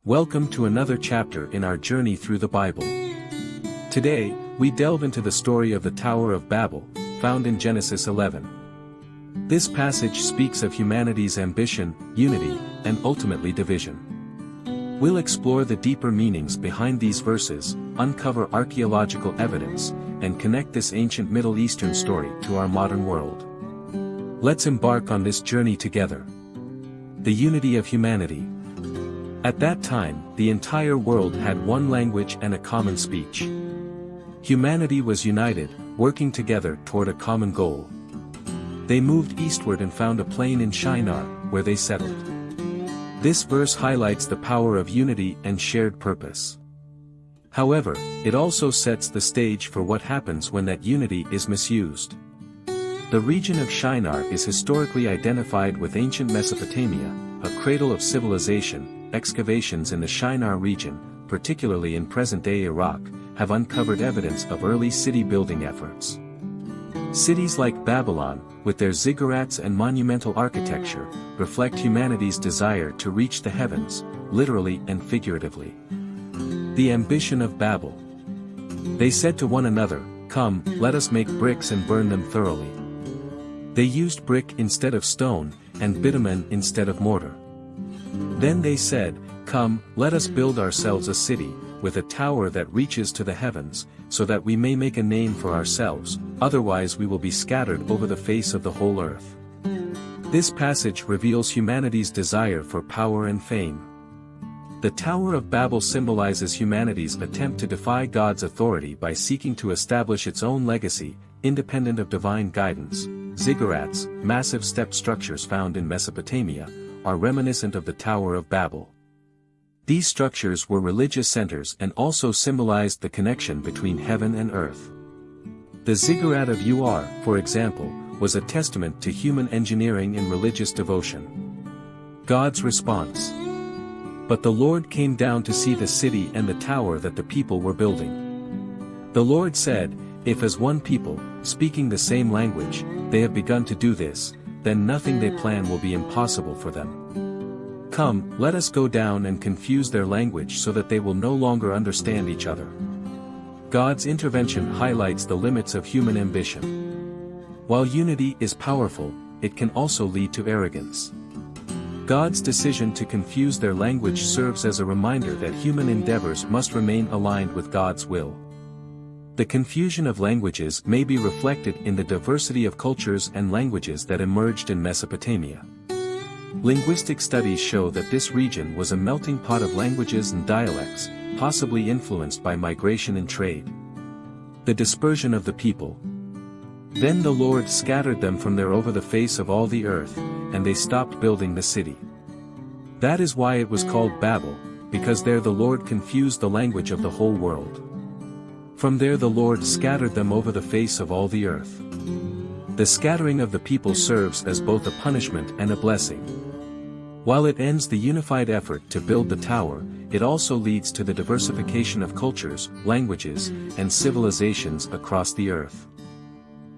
Welcome to another chapter in our journey through the Bible. Today, we delve into the story of the Tower of Babel, found in Genesis 11. This passage speaks of humanity's ambition, unity, and ultimately division. We'll explore the deeper meanings behind these verses, uncover archaeological evidence, and connect this ancient Middle Eastern story to our modern world. Let's embark on this journey together. The unity of humanity. At that time, the entire world had one language and a common speech. Humanity was united, working together toward a common goal. They moved eastward and found a plain in Shinar, where they settled. This verse highlights the power of unity and shared purpose. However, it also sets the stage for what happens when that unity is misused. The region of Shinar is historically identified with ancient Mesopotamia, a cradle of civilization. Excavations in the Shinar region, particularly in present-day Iraq, have uncovered evidence of early city-building efforts. Cities like Babylon, with their ziggurats and monumental architecture, reflect humanity's desire to reach the heavens, literally and figuratively. The ambition of Babel. They said to one another, "Come, let us make bricks and burn them thoroughly." They used brick instead of stone, and bitumen instead of mortar. Then they said, "Come, let us build ourselves a city, with a tower that reaches to the heavens, so that we may make a name for ourselves, otherwise we will be scattered over the face of the whole earth." This passage reveals humanity's desire for power and fame. The Tower of Babel symbolizes humanity's attempt to defy God's authority by seeking to establish its own legacy, independent of divine guidance. Ziggurats, massive step structures found in Mesopotamia, are reminiscent of the Tower of Babel. These structures were religious centers and also symbolized the connection between heaven and earth. The ziggurat of Ur, for example, was a testament to human engineering and religious devotion. God's response. But the Lord came down to see the city and the tower that the people were building. The Lord said, "If as one people, speaking the same language, they have begun to do this, then nothing they plan will be impossible for them. Come, let us go down and confuse their language so that they will no longer understand each other." God's intervention highlights the limits of human ambition. While unity is powerful, it can also lead to arrogance. God's decision to confuse their language serves as a reminder that human endeavors must remain aligned with God's will. The confusion of languages may be reflected in the diversity of cultures and languages that emerged in Mesopotamia. Linguistic studies show that this region was a melting pot of languages and dialects, possibly influenced by migration and trade. The dispersion of the people. Then the Lord scattered them from there over the face of all the earth, and they stopped building the city. That is why it was called Babel, because there the Lord confused the language of the whole world. From there the Lord scattered them over the face of all the earth. The scattering of the people serves as both a punishment and a blessing. While it ends the unified effort to build the tower, it also leads to the diversification of cultures, languages, and civilizations across the earth.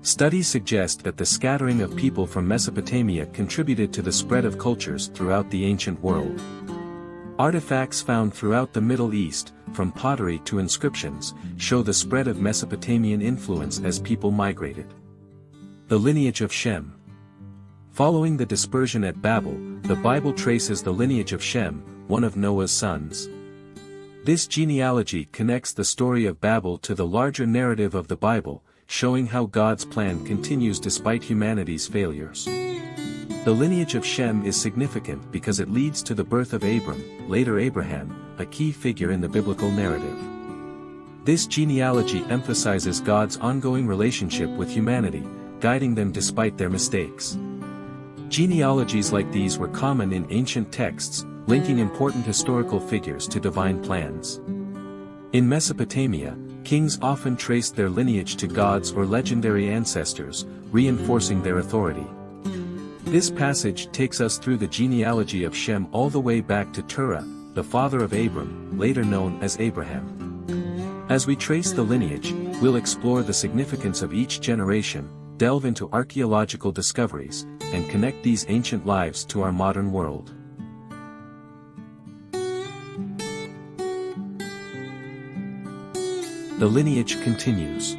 Studies suggest that the scattering of people from Mesopotamia contributed to the spread of cultures throughout the ancient world. Artifacts found throughout the Middle East, from pottery to inscriptions, show the spread of Mesopotamian influence as people migrated. The lineage of Shem. Following the dispersion at Babel, the Bible traces the lineage of Shem, one of Noah's sons. This genealogy connects the story of Babel to the larger narrative of the Bible, showing how God's plan continues despite humanity's failures. The lineage of Shem is significant because it leads to the birth of Abram, later Abraham, a key figure in the biblical narrative. This genealogy emphasizes God's ongoing relationship with humanity, guiding them despite their mistakes. Genealogies like these were common in ancient texts, linking important historical figures to divine plans. In Mesopotamia, kings often traced their lineage to gods or legendary ancestors, reinforcing their authority. This passage takes us through the genealogy of Shem all the way back to Terah, the father of Abram, later known as Abraham. As we trace the lineage, we'll explore the significance of each generation, delve into archaeological discoveries, and connect these ancient lives to our modern world. The lineage continues.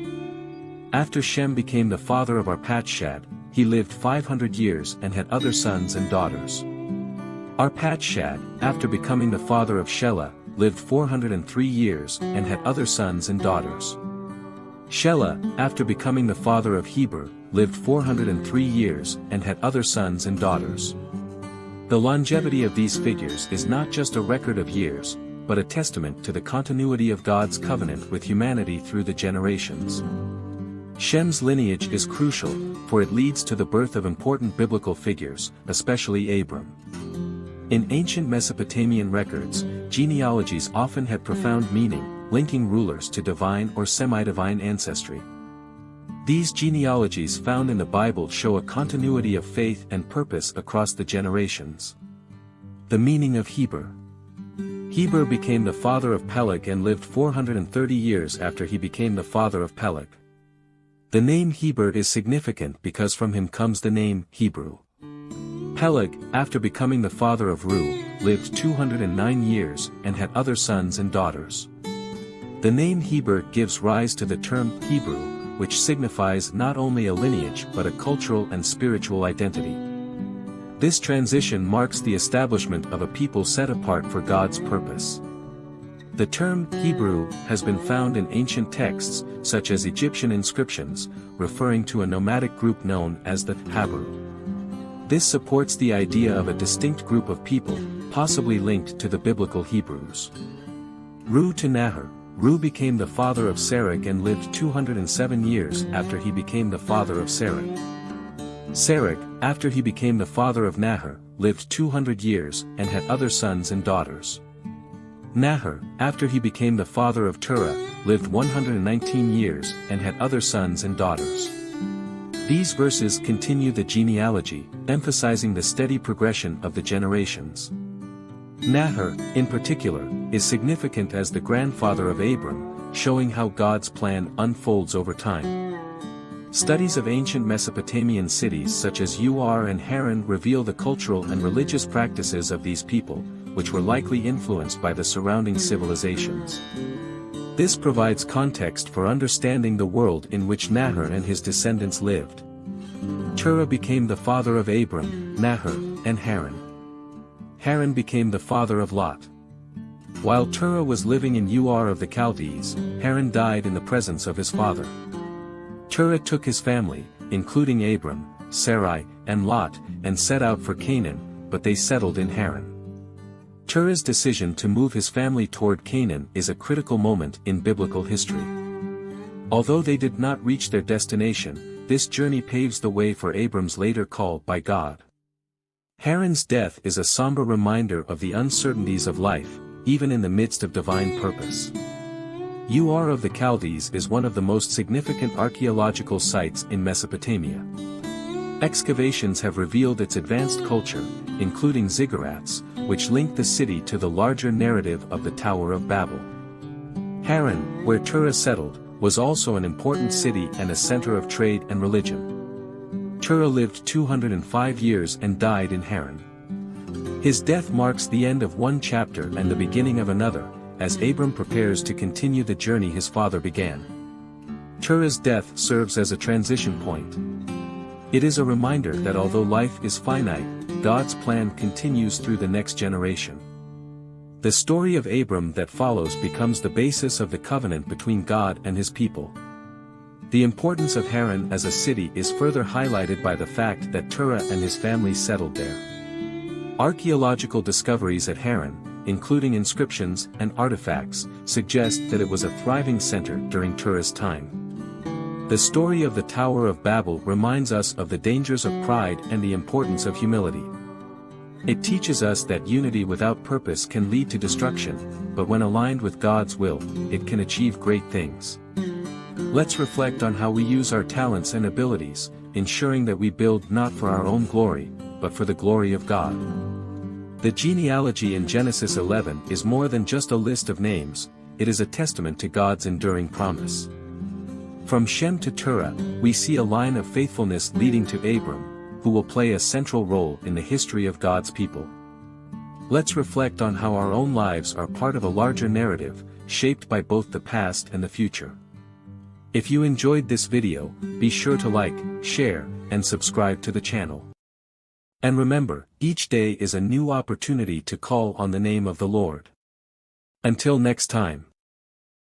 After Shem became the father of Arpachshad, he lived 500 years and had other sons and daughters. Arpachshad, after becoming the father of Shelah, lived 403 years and had other sons and daughters. Shelah, after becoming the father of Heber, lived 403 years and had other sons and daughters. The longevity of these figures is not just a record of years, but a testament to the continuity of God's covenant with humanity through the generations. Shem's lineage is crucial, for it leads to the birth of important biblical figures, especially Abram. In ancient Mesopotamian records, genealogies often had profound meaning, linking rulers to divine or semi-divine ancestry. These genealogies found in the Bible show a continuity of faith and purpose across the generations. The meaning of Heber. Heber became the father of Peleg and lived 430 years after he became the father of Peleg. The name Heber is significant because from him comes the name Hebrew. Peleg, after becoming the father of Reu, lived 209 years and had other sons and daughters. The name Heber gives rise to the term Hebrew, which signifies not only a lineage but a cultural and spiritual identity. This transition marks the establishment of a people set apart for God's purpose. The term Hebrew has been found in ancient texts, such as Egyptian inscriptions, referring to a nomadic group known as the Habru. This supports the idea of a distinct group of people, possibly linked to the biblical Hebrews. Reu to Nahor. Reu became the father of Serach and lived 207 years after he became the father of Serach. Serach, after he became the father of Nahor, lived 200 years and had other sons and daughters. Nahor, after he became the father of Terah, lived 119 years and had other sons and daughters. These verses continue the genealogy, emphasizing the steady progression of the generations. Nahor, in particular, is significant as the grandfather of Abram, showing how God's plan unfolds over time. Studies of ancient Mesopotamian cities such as Ur and Haran reveal the cultural and religious practices of these people, which were likely influenced by the surrounding civilizations. This provides context for understanding the world in which Nahor and his descendants lived. Terah became the father of Abram, Nahor, and Haran. Haran became the father of Lot. While Terah was living in Ur of the Chaldees, Haran died in the presence of his father. Terah took his family, including Abram, Sarai, and Lot, and set out for Canaan, but they settled in Haran. Terah's decision to move his family toward Canaan is a critical moment in biblical history. Although they did not reach their destination, this journey paves the way for Abram's later call by God. Haran's death is a somber reminder of the uncertainties of life, even in the midst of divine purpose. Ur of the Chaldees is one of the most significant archaeological sites in Mesopotamia. Excavations have revealed its advanced culture, including ziggurats, which link the city to the larger narrative of the Tower of Babel. Haran, where Terah settled, was also an important city and a center of trade and religion. Terah lived 205 years and died in Haran. His death marks the end of one chapter and the beginning of another, as Abram prepares to continue the journey his father began. Terah's death serves as a transition point. It is a reminder that although life is finite, God's plan continues through the next generation. The story of Abram that follows becomes the basis of the covenant between God and his people. The importance of Haran as a city is further highlighted by the fact that Terah and his family settled there. Archaeological discoveries at Haran, including inscriptions and artifacts, suggest that it was a thriving center during Terah's time. The story of the Tower of Babel reminds us of the dangers of pride and the importance of humility. It teaches us that unity without purpose can lead to destruction, but when aligned with God's will, it can achieve great things. Let's reflect on how we use our talents and abilities, ensuring that we build not for our own glory, but for the glory of God. The genealogy in Genesis 11 is more than just a list of names, it is a testament to God's enduring promise. From Shem to Terah, we see a line of faithfulness leading to Abram, who will play a central role in the history of God's people. Let's reflect on how our own lives are part of a larger narrative, shaped by both the past and the future. If you enjoyed this video, be sure to like, share, and subscribe to the channel. And remember, each day is a new opportunity to call on the name of the Lord. Until next time.